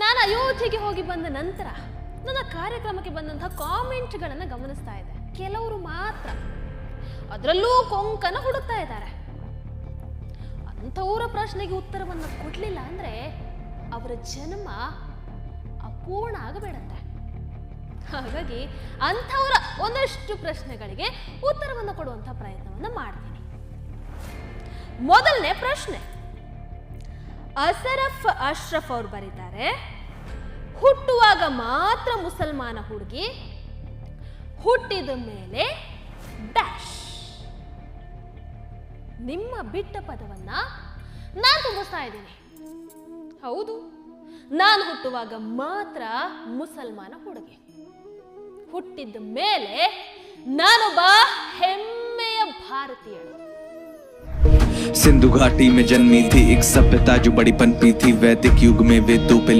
ನಾನು ಅಯೋಧ್ಯೆಗೆ ಹೋಗಿ ಬಂದ ನಂತರ ನನ್ನ ಕಾರ್ಯಕ್ರಮಕ್ಕೆ ಬಂದಂತಹ ಕಾಮೆಂಟ್ಗಳನ್ನು ಗಮನಿಸ್ತಾ ಇದ್ದೆ. ಕೆಲವರು ಮಾತ್ರ ಅದರಲ್ಲೂ ಕೊಂಕನ ಹುಡುಕ್ತಾ ಇದ್ದಾರೆ. ಅಂಥವರ ಪ್ರಶ್ನೆಗೆ ಉತ್ತರವನ್ನು ಕೊಡ್ಲಿಲ್ಲ ಅಂದ್ರೆ ಅವರ ಜನ್ಮ ಅಪೂರ್ಣ ಆಗಬೇಡತ್ತೆ. ಹಾಗಾಗಿ ಅಂಥವರ ಒಂದಷ್ಟು ಪ್ರಶ್ನೆಗಳಿಗೆ ಉತ್ತರವನ್ನು ಕೊಡುವಂಥ ಪ್ರಯತ್ನವನ್ನು ಮಾಡ್ತೀನಿ. ಮೊದಲನೇ ಪ್ರಶ್ನೆ, ಅಶ್ರಫ್ ಅವ್ರು ಬರೀತಾರೆ, ಹುಟ್ಟುವಾಗ ಮಾತ್ರ ಮುಸಲ್ಮಾನ ಹುಡುಗಿ, ಹುಟ್ಟಿದ ಮೇಲೆ ಡ್ಯಾಶ್. ನಿಮ್ಮ ಬಿಟ್ಟ ಪದವನ್ನ ನಾನು ತುಂಬಿಸ್ತಾ ಇದ್ದೀನಿ. ಹೌದು, ನಾನು ಹುಟ್ಟುವಾಗ ಮಾತ್ರ ಮುಸಲ್ಮಾನ ಹುಡುಗಿ, ಹುಟ್ಟಿದ ಮೇಲೆ ನಾನೊಬ್ಬ ಹೆಮ್ಮೆಯ ಭಾರತೀಯಳು. सिंधु घाटी में जन्मी थी एक सभ्यता जो बड़ी पनपी थी। वैदिक युग में वेदों पे